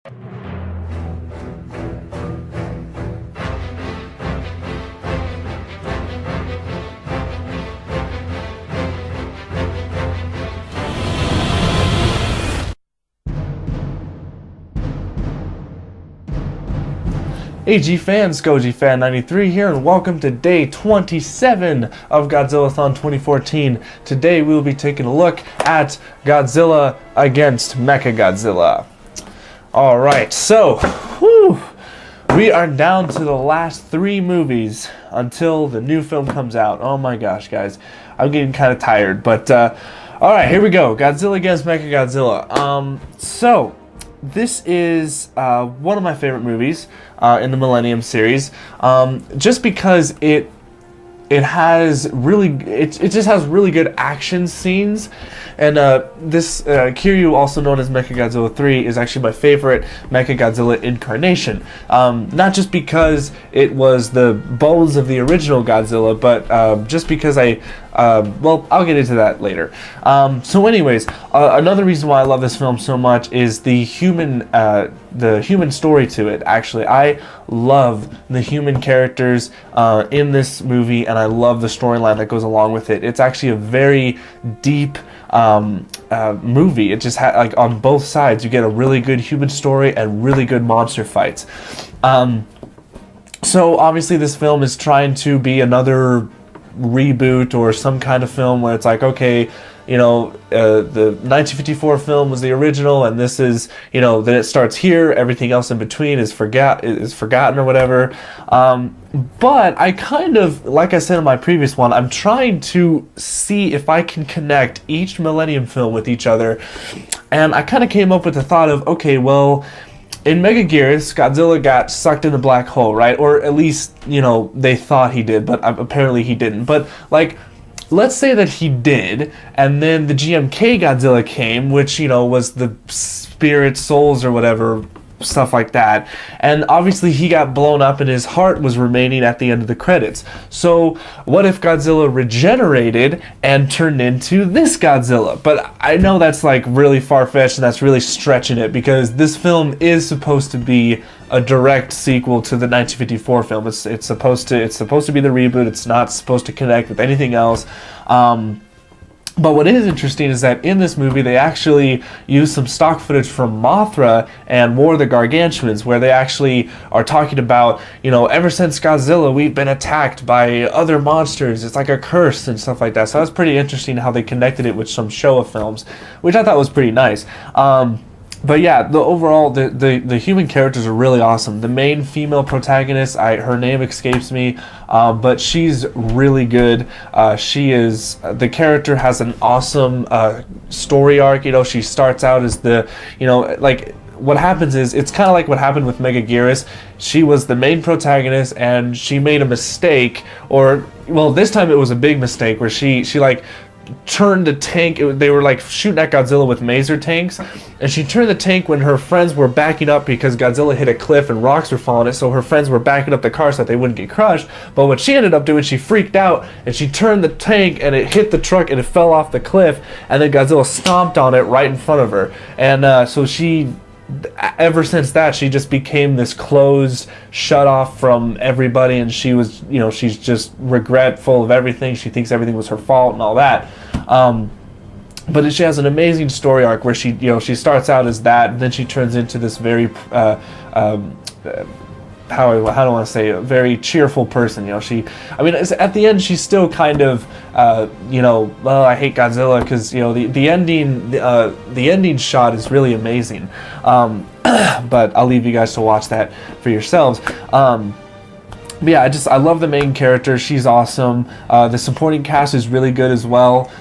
AG fans, Gojifan93 here, and welcome to day 27 of Godzilla-Thon 2014. Today we will be taking a look at Godzilla against MechaGodzilla. Alright, so, we are down to the last 3 movies until the new film comes out. Oh my gosh, guys. I'm getting kind of tired, but, alright, here we go. Godzilla against MechaGodzilla. This is one of my favorite movies in the Millennium series, just because it has it just has really good action scenes, and this Kiryu, also known as MechaGodzilla 3, is actually my favorite MechaGodzilla incarnation. Not just because it was the bones of the original Godzilla, but just because well, I'll get into that later. So anyways, another reason why I love this film so much is the human story to it. Actually, I love the human characters in this movie, and I love the storyline that goes along with it. It's actually a very deep movie. It just like on both sides, you get a really good human story and really good monster fights. So obviously, this film is trying to be another reboot or some kind of film where it's like, okay, you know, the 1954 film was the original, and this is, you know, then it starts here. Everything else in between is forgotten or whatever. But I kind of, like I said in my previous one, I'm trying to see if I can connect each Millennium film with each other, and I kind of came up with the thought of, okay, well, in Megaguirus, Godzilla got sucked in the black hole, right? Or at least, you know, they thought he did, but apparently he didn't. But, like, let's say that he did, and then the GMK Godzilla came, which, you know, was the spirit, souls, or whatever, stuff like that. And obviously he got blown up and his heart was remaining at the end of the credits. So what if Godzilla regenerated and turned into this Godzilla? But I know that's like really far-fetched, and that's really stretching it, because this film is supposed to be a direct sequel to the 1954 film. It's supposed to be the reboot. It's not supposed to connect with anything else. But what is interesting is that in this movie they actually use some stock footage from Mothra and War of the Gargantuans, where they actually are talking about, you know, ever since Godzilla we've been attacked by other monsters. It's like a curse and stuff like that. So that's pretty interesting how they connected it with some Showa films, which I thought was pretty nice. But yeah, the human characters are really awesome. The main female protagonist, her name escapes me, but she's really good. The character has an awesome story arc. You know, she starts out as like, what happens is, it's kind of like what happened with Megaguirus. She was the main protagonist, and she made a mistake, or, well, this time it was a big mistake, where she like turned the tank. They were like shooting at Godzilla with maser tanks, and she turned the tank when her friends were backing up because Godzilla hit a cliff and rocks were falling it, so her friends were backing up the car so that they wouldn't get crushed. But what she ended up doing, she freaked out and she turned the tank and it hit the truck and it fell off the cliff, and then Godzilla stomped on it right in front of her. And so she, ever since that, she just became this closed, shut off from everybody, and she was, you know, she's just regretful of everything. She thinks everything was her fault and all that. But she has an amazing story arc where she, you know, she starts out as that, and then she turns into this very how do I want to say, a very cheerful person. You know, I mean, at the end, she's still kind of, you know, well, I hate Godzilla, because, you know, the ending shot is really amazing. But I'll leave you guys to watch that for yourselves. But yeah, I love the main character. She's awesome. The supporting cast is really good as well.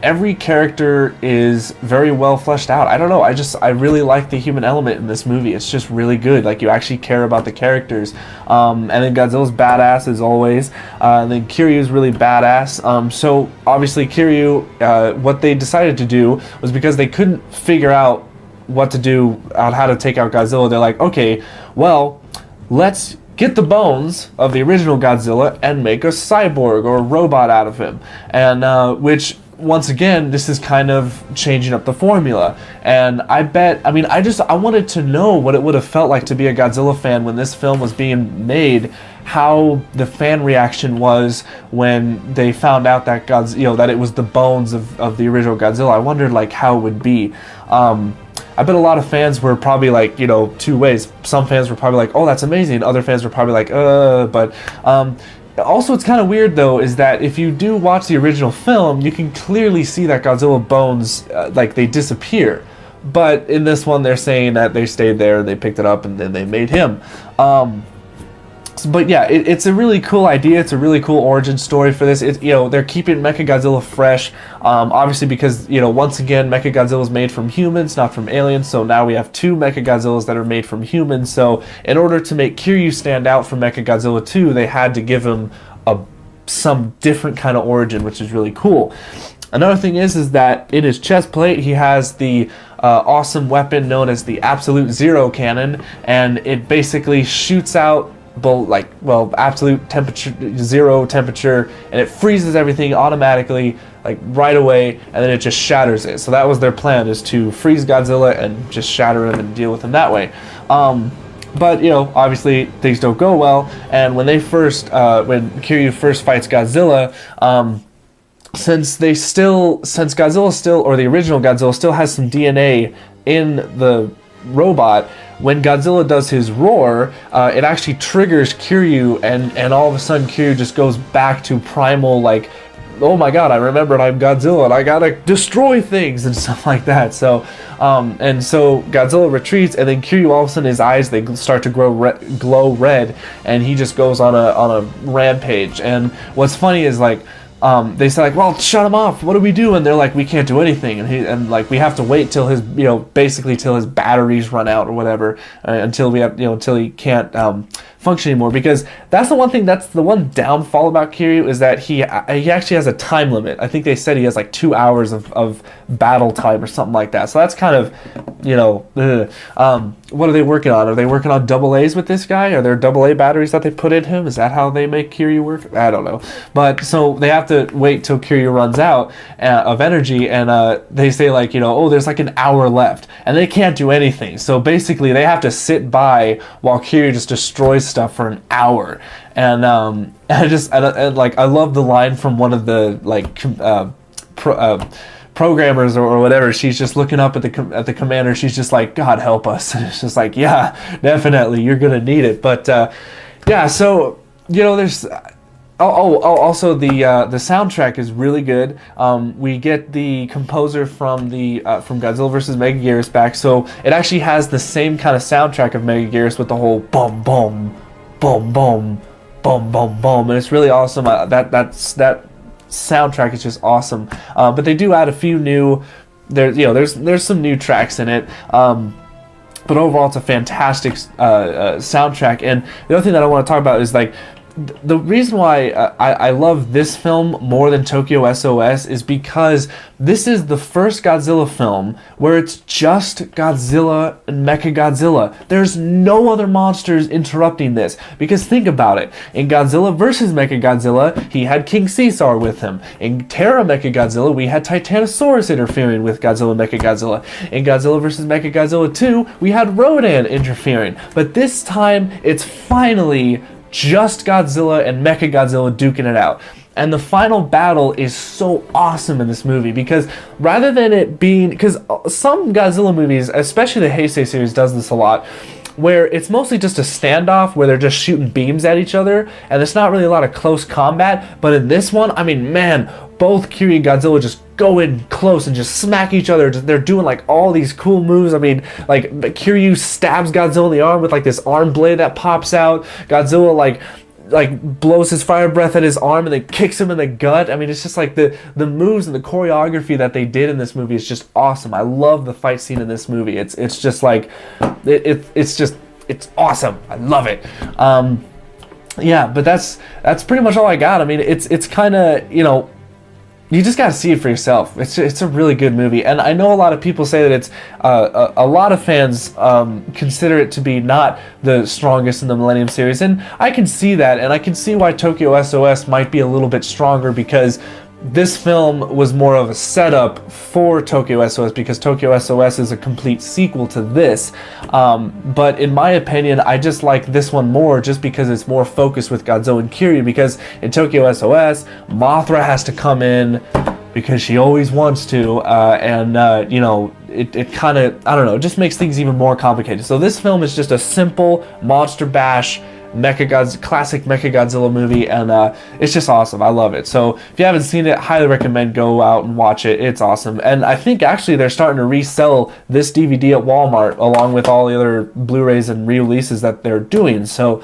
Every character is very well fleshed out. I don't know, I really like the human element in this movie. It's just really good. Like, you actually care about the characters. And then Godzilla's badass as always. And then Kiryu's really badass. So obviously Kiryu, what they decided to do was, because they couldn't figure out what to do on how to take out Godzilla, they're like, okay, well, let's get the bones of the original Godzilla and make a cyborg or a robot out of him. And which once again, this is kind of changing up the formula. And I wanted to know what it would have felt like to be a Godzilla fan when this film was being made, how the fan reaction was when they found out that that it was the bones of the original Godzilla. I wondered like how it would be. I bet a lot of fans were probably like, two ways. Some fans were probably like, oh, that's amazing. Other fans were probably like, but also, it's kind of weird, though, is that if you do watch the original film, you can clearly see that Godzilla bones, they disappear. But in this one, they're saying that they stayed there, they picked it up, and then they made him. But yeah, it's a really cool idea. It's a really cool origin story for this. They're keeping MechaGodzilla fresh, obviously because, once again, MechaGodzilla is made from humans, not from aliens. So now we have 2 MechaGodzillas that are made from humans. So in order to make Kiryu stand out from MechaGodzilla 2, they had to give him some different kind of origin, which is really cool. Another thing is that in his chest plate, he has the awesome weapon known as the Absolute Zero Cannon, and it basically shoots out absolute zero temperature, and it freezes everything automatically, right away, and then it just shatters it. So that was their plan, is to freeze Godzilla and just shatter him and deal with him that way. But obviously things don't go well, and when Kiryu first fights Godzilla, since Godzilla still, or the original Godzilla still has some DNA in the robot, when Godzilla does his roar, it actually triggers Kiryu, and all of a sudden Kiryu just goes back to primal, oh my god, I remembered I'm Godzilla and I gotta destroy things and stuff like that. So Godzilla retreats, and then Kiryu, all of a sudden his eyes, they start to glow red, and he just goes on a rampage. And what's funny is they say well, shut him off, what do we do? And they're like, we can't do anything, and we have to wait till his basically till his batteries run out or whatever, until he can't function anymore. Because that's the one downfall about Kiryu, is that he actually has a time limit. I think they said he has 2 hours of battle time or something like that. So that's kind of what are they working on? Are they working on AA's with this guy? Are there AA batteries that they put in him? Is that how they make Kiryu work? I don't know. But so they have to wait till Kiryu runs out of energy, and they say oh, there's an hour left, and they can't do anything. So basically they have to sit by while Kiryu just destroys stuff for an hour. And I love the line from one of the programmers or whatever. She's just looking up at the commander. She's just like, God help us. And it's just yeah, definitely, you're gonna need it. But yeah, so there's also the soundtrack is really good. We get the composer from Godzilla vs. MechaGodzilla back, so it actually has the same kind of soundtrack of MechaGodzilla with the whole boom boom boom boom boom boom boom, and it's really awesome. That soundtrack is just awesome. But they do add a few new. There's some new tracks in it. But overall, it's a fantastic soundtrack. And the other thing that I want to talk about is the reason why I love this film more than Tokyo SOS is because this is the first Godzilla film where it's just Godzilla and MechaGodzilla. There's no other monsters interrupting this. Because think about it. In Godzilla vs. MechaGodzilla, he had King Caesar with him. In Terra MechaGodzilla, we had Titanosaurus interfering with Godzilla MechaGodzilla. In Godzilla vs. MechaGodzilla 2, we had Rodan interfering. But this time, it's finally just Godzilla and MechaGodzilla duking it out. And the final battle is so awesome in this movie, because rather than it being, because some Godzilla movies, especially the Heisei series, does this a lot, where it's mostly just a standoff where they're just shooting beams at each other, and there's not really a lot of close combat. But in this one, I mean, man, both Kiryu and Godzilla just go in close and just smack each other. They're doing all these cool moves. I mean, Kiryu stabs Godzilla in the arm with this arm blade that pops out. Godzilla blows his fire breath at his arm and then kicks him in the gut. I mean, it's just the moves and the choreography that they did in this movie is just awesome. I love the fight scene in this movie. It's just it's awesome. I love it. Yeah, but that's pretty much all I got. I mean, it's kind of, you just got to see it for yourself. It's a really good movie, and I know a lot of people say that it's a lot of fans consider it to be not the strongest in the Millennium series, and I can see that, and I can see why Tokyo SOS might be a little bit stronger, because this film was more of a setup for Tokyo SOS because Tokyo SOS is a complete sequel to this. But in my opinion, I just like this one more just because it's more focused with Godzilla and Kiryu, because in Tokyo SOS, Mothra has to come in because she always wants to, you know, it kind of, I don't know, it just makes things even more complicated. So this film is just a simple monster bash classic MechaGodzilla movie, and it's just awesome. I love it. So if you haven't seen it, highly recommend go out and watch it. It's awesome. And I think actually they're starting to resell this DVD at Walmart along with all the other Blu-rays and re-releases that they're doing. So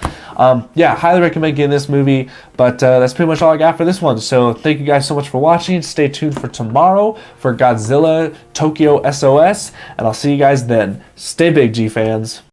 yeah, highly recommend getting this movie. But that's pretty much all I got for this one. So thank you guys so much for watching. Stay tuned for tomorrow for Godzilla Tokyo SOS, and I'll see you guys then. Stay big, G fans.